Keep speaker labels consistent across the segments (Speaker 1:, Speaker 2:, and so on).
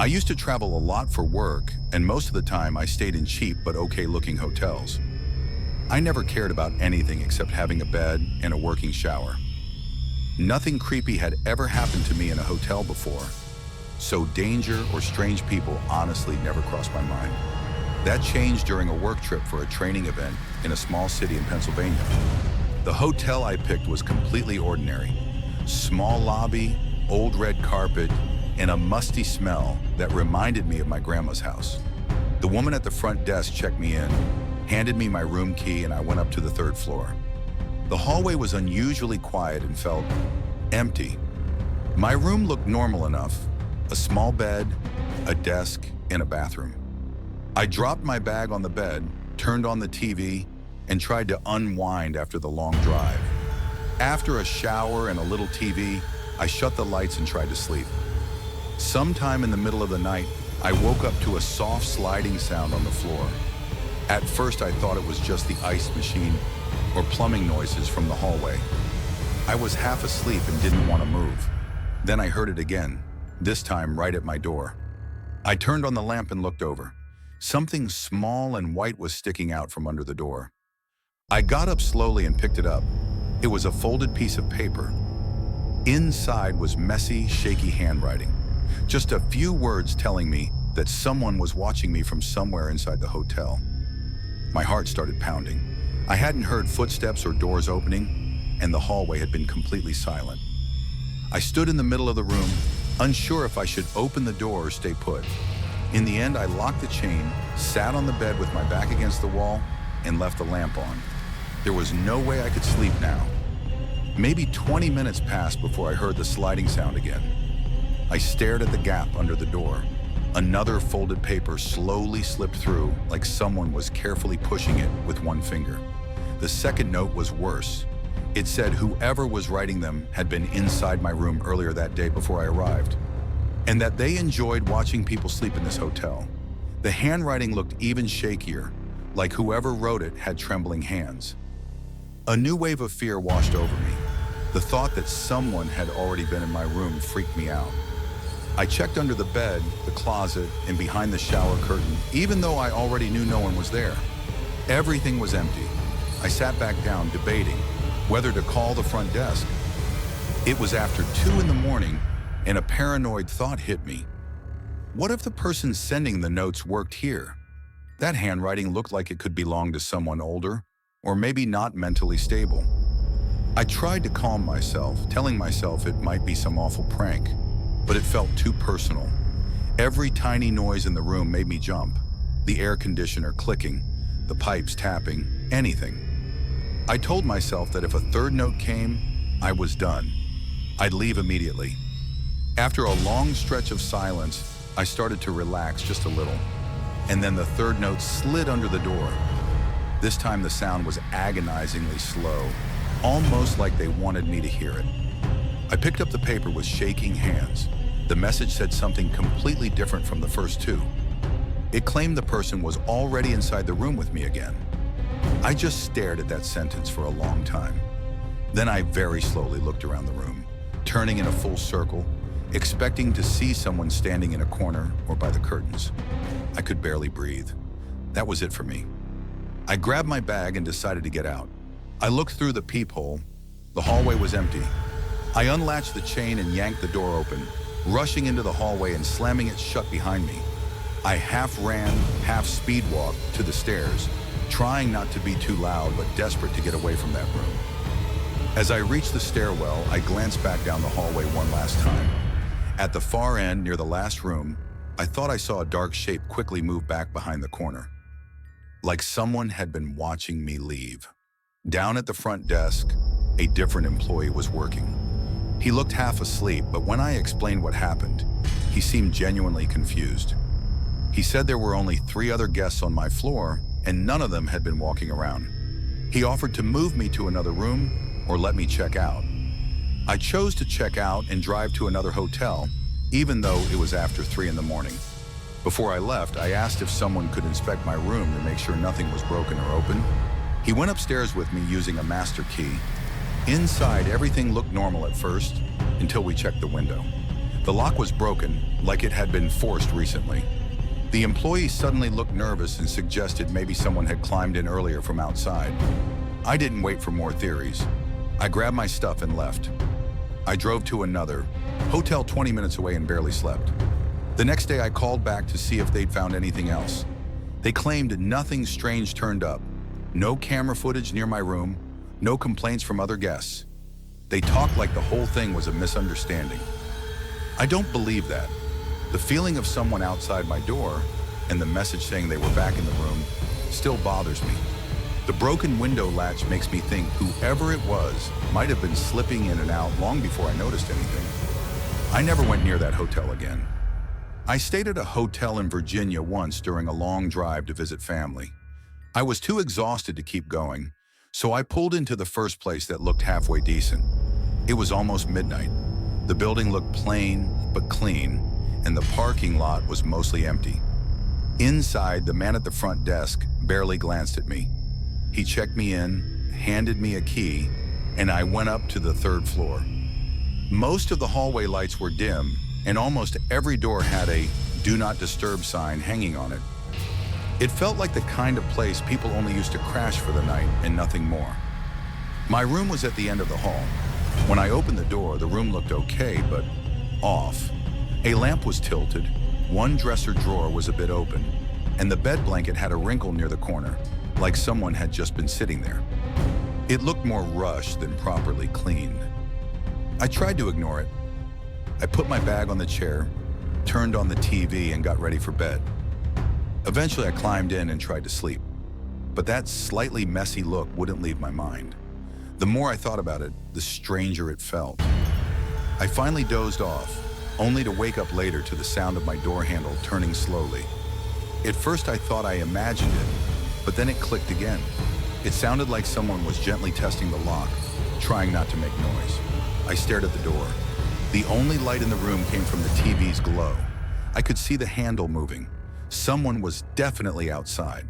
Speaker 1: I used to travel a lot for work, and most of the time I stayed in cheap but okay-looking hotels. I never cared about anything except having a bed and a working shower. Nothing creepy had ever happened to me in a hotel before, so danger or strange people honestly never crossed my mind. That changed during a work trip for a training event in a small city in Pennsylvania. The hotel I picked was completely ordinary. Small lobby, old red carpet, and a musty smell that reminded me of my grandma's house. The woman at the front desk checked me in, handed me my room key, and I went up to the third floor. The hallway was unusually quiet and felt empty. My room looked normal enough: a small bed, a desk, and a bathroom. I dropped my bag on the bed, turned on the TV, and tried to unwind after the long drive. After a shower and a little TV, I shut the lights and tried to sleep. Sometime in the middle of the night, I woke up to a soft sliding sound on the floor. At first, I thought it was just the ice machine or plumbing noises from the hallway. I was half asleep and didn't want to move. Then I heard it again, this time right at my door. I turned on the lamp and looked over. Something small and white was sticking out from under the door. I got up slowly and picked it up. It was a folded piece of paper. Inside was messy, shaky handwriting. Just a few words telling me that someone was watching me from somewhere inside the hotel. My heart started pounding. I hadn't heard footsteps or doors opening, and the hallway had been completely silent. I stood in the middle of the room, unsure if I should open the door or stay put. In the end, I locked the chain, sat on the bed with my back against the wall, and left the lamp on. There was no way I could sleep now. Maybe 20 minutes passed before I heard the sliding sound again. I stared at the gap under the door. Another folded paper slowly slipped through, like someone was carefully pushing it with one finger. The second note was worse. It said whoever was writing them had been inside my room earlier that day before I arrived, and that they enjoyed watching people sleep in this hotel. The handwriting looked even shakier, like whoever wrote it had trembling hands. A new wave of fear washed over me. The thought that someone had already been in my room freaked me out. I checked under the bed, the closet, and behind the shower curtain, even though I already knew no one was there. Everything was empty. I sat back down, debating whether to call the front desk. It was after 2 in the morning, and a paranoid thought hit me. What if the person sending the notes worked here? That handwriting looked like it could belong to someone older, or maybe not mentally stable. I tried to calm myself, telling myself it might be some awful prank, but it felt too personal. Every tiny noise in the room made me jump. The air conditioner clicking, the pipes tapping, anything. I told myself that if a third note came, I was done. I'd leave immediately. After a long stretch of silence, I started to relax just a little, and then the third note slid under the door. This time the sound was agonizingly slow, almost like they wanted me to hear it. I picked up the paper with shaking hands. The message said something completely different from the first two. It claimed the person was already inside the room with me again. I just stared at that sentence for a long time. Then I very slowly looked around the room, turning in a full circle, expecting to see someone standing in a corner or by the curtains. I could barely breathe. That was it for me. I grabbed my bag and decided to get out. I looked through the peephole. The hallway was empty. I unlatched the chain and yanked the door open, rushing into the hallway and slamming it shut behind me. I half ran, half speed walked to the stairs, trying not to be too loud but desperate to get away from that room. As I reached the stairwell, I glanced back down the hallway one last time. At the far end, near the last room, I thought I saw a dark shape quickly move back behind the corner, like someone had been watching me leave. Down at the front desk, a different employee was working. He looked half asleep, but when I explained what happened, he seemed genuinely confused. He said there were only 3 other guests on my floor, and none of them had been walking around. He offered to move me to another room or let me check out. I chose to check out and drive to another hotel, even though it was after 3 in the morning. Before I left, I asked if someone could inspect my room to make sure nothing was broken or open. He went upstairs with me using a master key. Inside, everything looked normal at first, until we checked the window. The lock was broken, like it had been forced recently. The employee suddenly looked nervous and suggested maybe someone had climbed in earlier from outside. I didn't wait for more theories. I grabbed my stuff and left. I drove to another hotel 20 minutes away and barely slept. The next day I called back to see if they'd found anything else. They claimed nothing strange turned up. No camera footage near my room, no complaints from other guests. They talked like the whole thing was a misunderstanding. I don't believe that. The feeling of someone outside my door and the message saying they were back in the room still bothers me. The broken window latch makes me think whoever it was might have been slipping in and out long before I noticed anything. I never went near that hotel again. I stayed at a hotel in Virginia once during a long drive to visit family. I was too exhausted to keep going, so I pulled into the first place that looked halfway decent. It was almost midnight. The building looked plain but clean, and the parking lot was mostly empty. Inside, the man at the front desk barely glanced at me. He checked me in, handed me a key, and I went up to the third floor. Most of the hallway lights were dim, and almost every door had a "Do Not Disturb" sign hanging on it. It felt like the kind of place people only used to crash for the night and nothing more. My room was at the end of the hall. When I opened the door, the room looked okay, but off. A lamp was tilted, one dresser drawer was a bit open, and the bed blanket had a wrinkle near the corner, like someone had just been sitting there. It looked more rushed than properly cleaned. I tried to ignore it. I put my bag on the chair, turned on the TV, and got ready for bed. Eventually, I climbed in and tried to sleep, but that slightly messy look wouldn't leave my mind. The more I thought about it, the stranger it felt. I finally dozed off, only to wake up later to the sound of my door handle turning slowly. At first, I thought I imagined it, but then it clicked again. It sounded like someone was gently testing the lock, trying not to make noise. I stared at the door. The only light in the room came from the TV's glow. I could see the handle moving. Someone was definitely outside.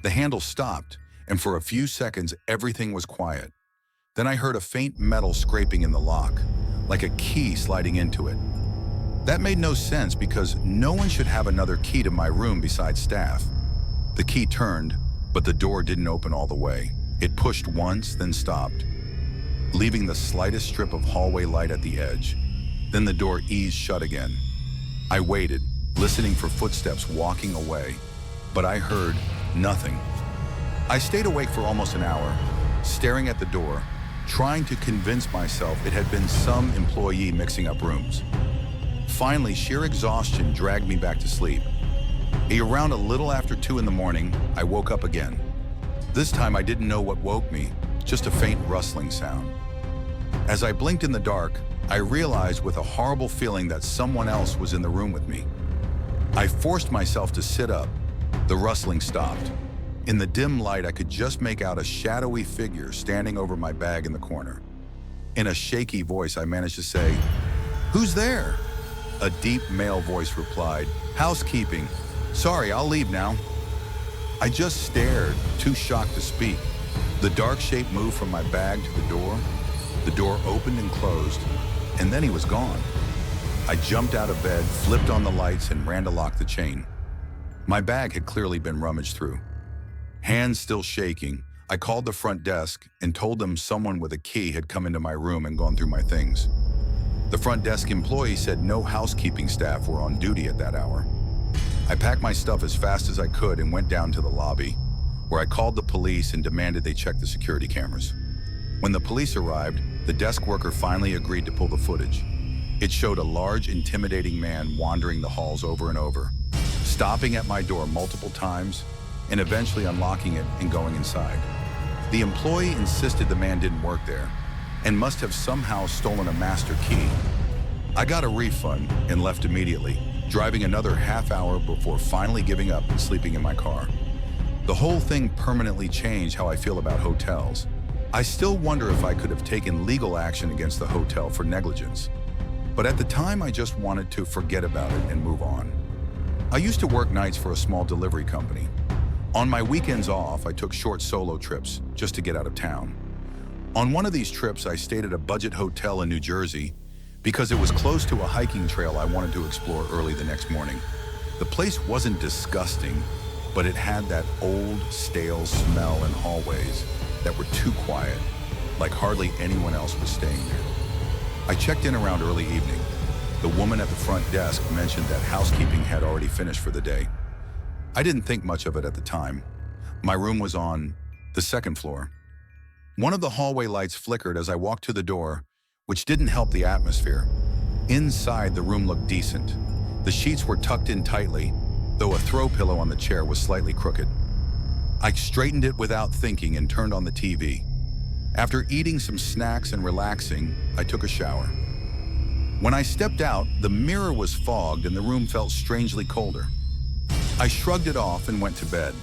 Speaker 1: The handle stopped, and for a few seconds, everything was quiet. Then I heard a faint metal scraping in the lock, like a key sliding into it. That made no sense because no one should have another key to my room besides staff. The key turned, but the door didn't open all the way. It pushed once, then stopped, leaving the slightest strip of hallway light at the edge. Then the door eased shut again. I waited, listening for footsteps walking away, but I heard nothing. I stayed awake for almost an hour, staring at the door, trying to convince myself it had been some employee mixing up rooms. Finally, sheer exhaustion dragged me back to sleep. Around a little after 2 in the morning, I woke up again. This time I didn't know what woke me, just a faint rustling sound. As I blinked in the dark, I realized with a horrible feeling that someone else was in the room with me. I forced myself to sit up. The rustling stopped. In the dim light, I could just make out a shadowy figure standing over my bag in the corner. In a shaky voice, I managed to say, "Who's there?" A deep male voice replied, "Housekeeping. Sorry, I'll leave now." I just stared, too shocked to speak. The dark shape moved from my bag to the door. The door opened and closed, and then he was gone. I jumped out of bed, flipped on the lights, and ran to lock the chain. My bag had clearly been rummaged through. Hands still shaking, I called the front desk and told them someone with a key had come into my room and gone through my things. The front desk employee said no housekeeping staff were on duty at that hour. I packed my stuff as fast as I could and went down to the lobby, where I called the police and demanded they check the security cameras. When the police arrived, the desk worker finally agreed to pull the footage. It showed a large, intimidating man wandering the halls over and over, stopping at my door multiple times, and eventually unlocking it and going inside. The employee insisted the man didn't work there and must have somehow stolen a master key. I got a refund and left immediately, driving another half hour before finally giving up and sleeping in my car. The whole thing permanently changed how I feel about hotels. I still wonder if I could have taken legal action against the hotel for negligence. But at the time, I just wanted to forget about it and move on. I used to work nights for a small delivery company. On my weekends off, I took short solo trips just to get out of town. On one of these trips, I stayed at a budget hotel in New Jersey, because it was close to a hiking trail I wanted to explore early the next morning. The place wasn't disgusting, but it had that old, stale smell in hallways that were too quiet, like hardly anyone else was staying there. I checked in around early evening. The woman at the front desk mentioned that housekeeping had already finished for the day. I didn't think much of it at the time. My room was on the second floor. One of the hallway lights flickered as I walked to the door, which didn't help the atmosphere. Inside, the room looked decent. The sheets were tucked in tightly, though a throw pillow on the chair was slightly crooked. I straightened it without thinking and turned on the TV. After eating some snacks and relaxing, I took a shower. When I stepped out, the mirror was fogged and the room felt strangely colder. I shrugged it off and went to bed.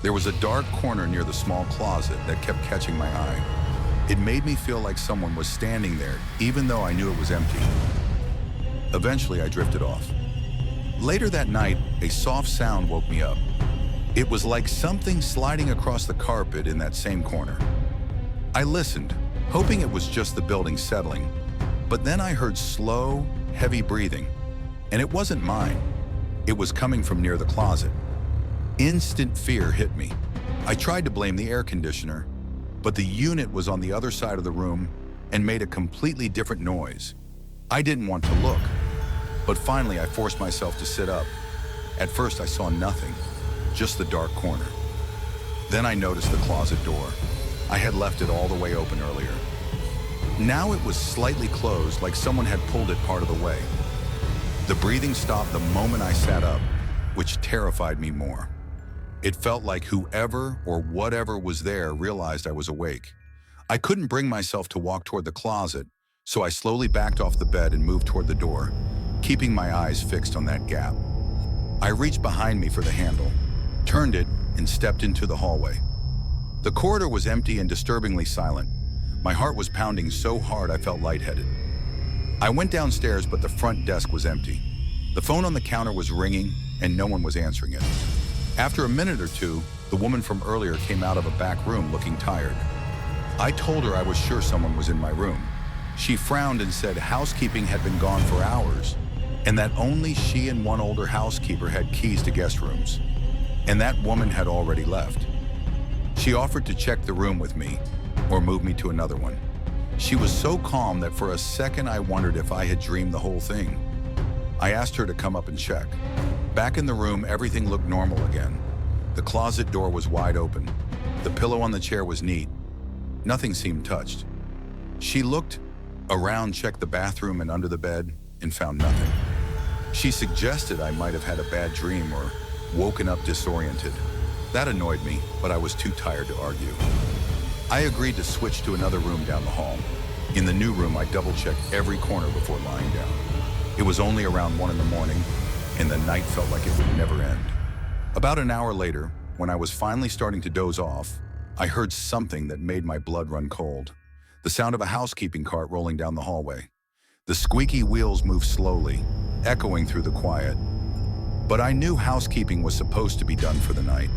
Speaker 1: There was a dark corner near the small closet that kept catching my eye. It made me feel like someone was standing there, even though I knew it was empty. Eventually, I drifted off. Later that night, a soft sound woke me up. It was like something sliding across the carpet in that same corner. I listened, hoping it was just the building settling, but then I heard slow, heavy breathing, and it wasn't mine. It was coming from near the closet. Instant fear hit me. I tried to blame the air conditioner, but the unit was on the other side of the room and made a completely different noise. I didn't want to look, but finally I forced myself to sit up. At first I saw nothing, just the dark corner. Then I noticed the closet door. I had left it all the way open earlier. Now it was slightly closed, like someone had pulled it part of the way. The breathing stopped the moment I sat up, which terrified me more. It felt like whoever or whatever was there realized I was awake. I couldn't bring myself to walk toward the closet, so I slowly backed off the bed and moved toward the door, keeping my eyes fixed on that gap. I reached behind me for the handle, turned it, and stepped into the hallway. The corridor was empty and disturbingly silent. My heart was pounding so hard I felt lightheaded. I went downstairs, but the front desk was empty. The phone on the counter was ringing, and no one was answering it. After a minute or two, the woman from earlier came out of a back room looking tired. I told her I was sure someone was in my room. She frowned and said housekeeping had been gone for hours, and that only she and one older housekeeper had keys to guest rooms, and that woman had already left. She offered to check the room with me, or move me to another one. She was so calm that for a second I wondered if I had dreamed the whole thing. I asked her to come up and check. Back in the room, everything looked normal again. The closet door was wide open. The pillow on the chair was neat. Nothing seemed touched. She looked around, checked the bathroom and under the bed, and found nothing. She suggested I might have had a bad dream or woken up disoriented. That annoyed me, but I was too tired to argue. I agreed to switch to another room down the hall. In the new room, I double-checked every corner before lying down. It was only around 1 in the morning, and the night felt like it would never end. About an hour later, when I was finally starting to doze off, I heard something that made my blood run cold. The sound of a housekeeping cart rolling down the hallway. The squeaky wheels moved slowly, echoing through the quiet. But I knew housekeeping was supposed to be done for the night.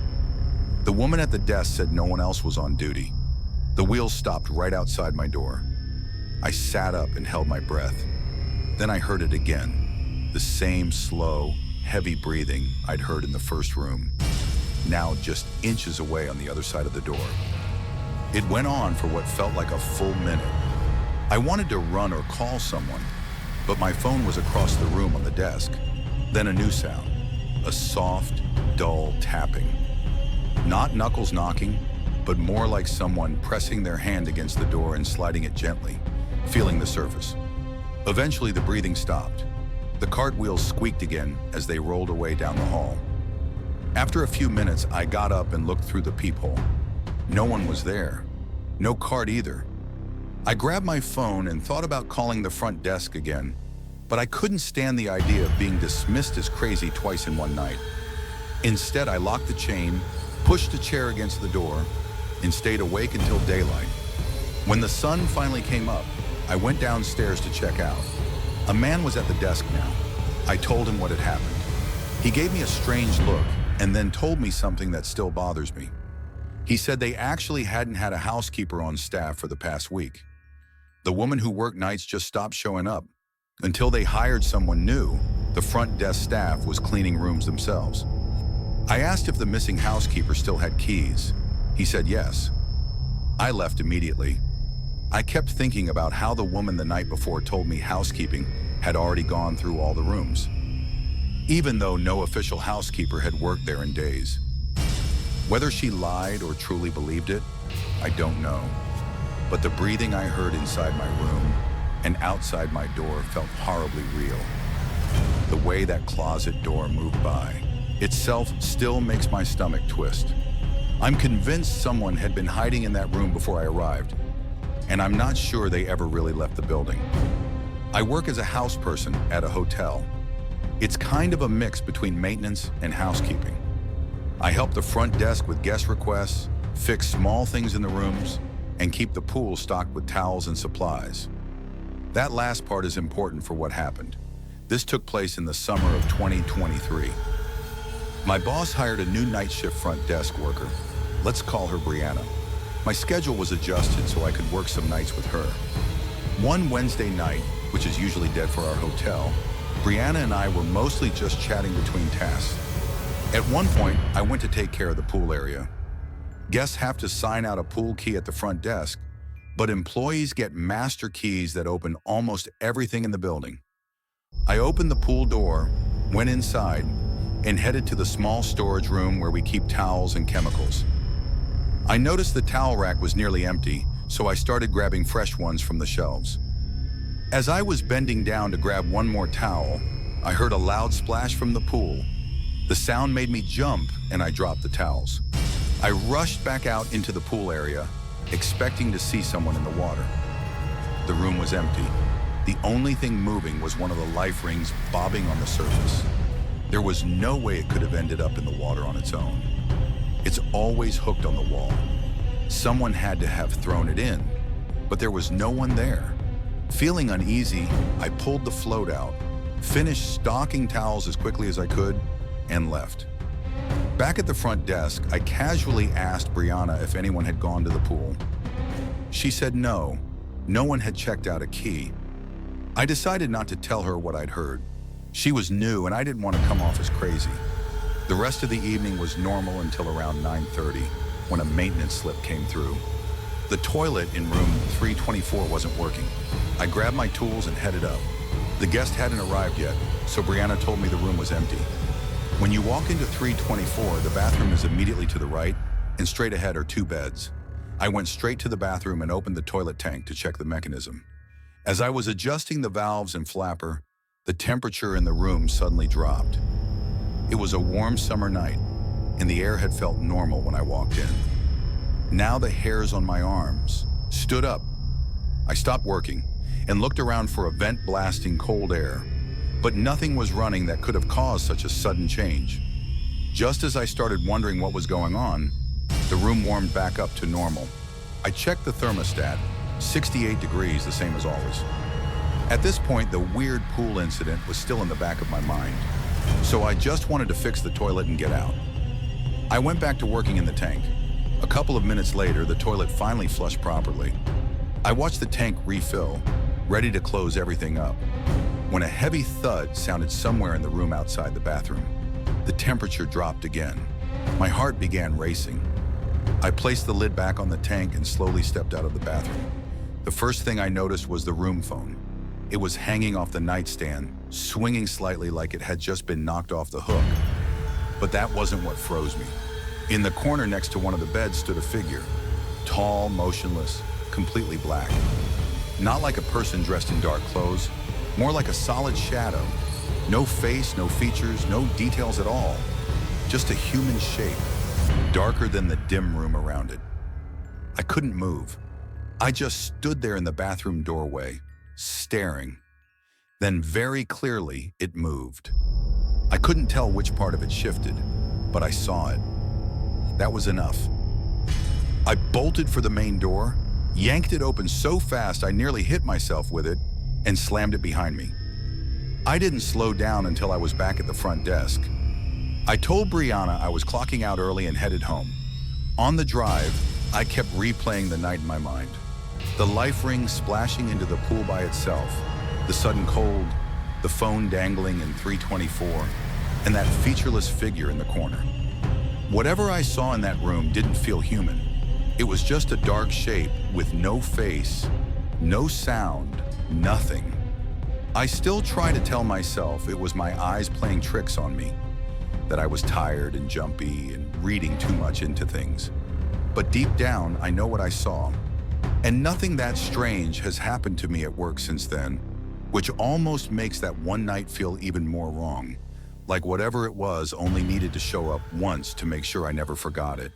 Speaker 1: The woman at the desk said no one else was on duty. The wheels stopped right outside my door. I sat up and held my breath. Then I heard it again, the same slow, heavy breathing I'd heard in the first room, now just inches away on the other side of the door. It went on for what felt like a full minute. I wanted to run or call someone, but my phone was across the room on the desk. Then a new sound, a soft, dull tapping. Not knuckles knocking, but more like someone pressing their hand against the door and sliding it gently, feeling the surface. Eventually, the breathing stopped. The cartwheels squeaked again as they rolled away down the hall. After a few minutes, I got up and looked through the peephole. No one was there. No cart either. I grabbed my phone and thought about calling the front desk again, but I couldn't stand the idea of being dismissed as crazy twice in one night. Instead, I locked the chain, pushed a chair against the door, and stayed awake until daylight. When the sun finally came up, I went downstairs to check out. A man was at the desk now. I told him what had happened. He gave me a strange look and then told me something that still bothers me. He said they actually hadn't had a housekeeper on staff for the past week. The woman who worked nights just stopped showing up. Until they hired someone new, the front desk staff was cleaning rooms themselves. I asked if the missing housekeeper still had keys. He said yes. I left immediately. I kept thinking about how the woman the night before told me housekeeping had already gone through all the rooms, even though no official housekeeper had worked there in days. Whether she lied or truly believed it, I don't know. But the breathing I heard inside my room and outside my door felt horribly real. The way that closet door moved by itself still makes my stomach twist. I'm convinced someone had been hiding in that room before I arrived, and I'm not sure they ever really left the building. I work as a house person at a hotel. It's kind of a mix between maintenance and housekeeping. I help the front desk with guest requests, fix small things in the rooms, and keep the pool stocked with towels and supplies. That last part is important for what happened. This took place in the summer of 2023. My boss hired a new night shift front desk worker. Let's call her Brianna. My schedule was adjusted so I could work some nights with her. One Wednesday night, which is usually dead for our hotel, Brianna and I were mostly just chatting between tasks. At one point, I went to take care of the pool area. Guests have to sign out a pool key at the front desk, but employees get master keys that open almost everything in the building. I opened the pool door, went inside, and headed to the small storage room where we keep towels and chemicals. I noticed the towel rack was nearly empty, so I started grabbing fresh ones from the shelves. As I was bending down to grab one more towel, I heard a loud splash from the pool. The sound made me jump, and I dropped the towels. I rushed back out into the pool area, expecting to see someone in the water. The room was empty. The only thing moving was one of the life rings bobbing on the surface. There was no way it could have ended up in the water on its own. It's always hooked on the wall. Someone had to have thrown it in, but there was no one there. Feeling uneasy, I pulled the float out, finished stocking towels as quickly as I could, and left. Back at the front desk, I casually asked Brianna if anyone had gone to the pool. She said no one had checked out a key. I decided not to tell her what I'd heard. She was new and I didn't want to come off as crazy. The rest of the evening was normal until around 9:30, when a maintenance slip came through. The toilet in room 324 wasn't working. I grabbed my tools and headed up. The guest hadn't arrived yet, so Brianna told me the room was empty. When you walk into 324, the bathroom is immediately to the right, and straight ahead are two beds. I went straight to the bathroom and opened the toilet tank to check the mechanism. As I was adjusting the valves and flapper, the temperature in the room suddenly dropped. It was a warm summer night, and the air had felt normal when I walked in. Now the hairs on my arms stood up. I stopped working and looked around for a vent blasting cold air, but nothing was running that could have caused such a sudden change. Just as I started wondering what was going on, the room warmed back up to normal. I checked the thermostat, 68 degrees, the same as always. At this point, the weird pool incident was still in the back of my mind, so I just wanted to fix the toilet and get out. I went back to working in the tank. A couple of minutes later, the toilet finally flushed properly. I watched the tank refill, ready to close everything up, when a heavy thud sounded somewhere in the room outside the bathroom. The temperature dropped again. My heart began racing. I placed the lid back on the tank and slowly stepped out of the bathroom. The first thing I noticed was the room phone. It was hanging off the nightstand, swinging slightly like it had just been knocked off the hook. But that wasn't what froze me. In the corner next to one of the beds stood a figure, tall, motionless, completely black. Not like a person dressed in dark clothes, more like a solid shadow. No face, no features, no details at all. Just a human shape, darker than the dim room around it. I couldn't move. I just stood there in the bathroom doorway, staring. Then very clearly, it moved. I couldn't tell which part of it shifted, but I saw it. That was enough. I bolted for the main door, yanked it open so fast I nearly hit myself with it, and slammed it behind me. I didn't slow down until I was back at the front desk. I told Brianna I was clocking out early and headed home. On the drive, I kept replaying the night in my mind. The life ring splashing into the pool by itself, the sudden cold, the phone dangling in 324, and that featureless figure in the corner. Whatever I saw in that room didn't feel human. It was just a dark shape with no face, no sound, nothing. I still try to tell myself it was my eyes playing tricks on me, that I was tired and jumpy and reading too much into things. But deep down, I know what I saw. And nothing that strange has happened to me at work since then, which almost makes that one night feel even more wrong. Like whatever it was only needed to show up once to make sure I never forgot it.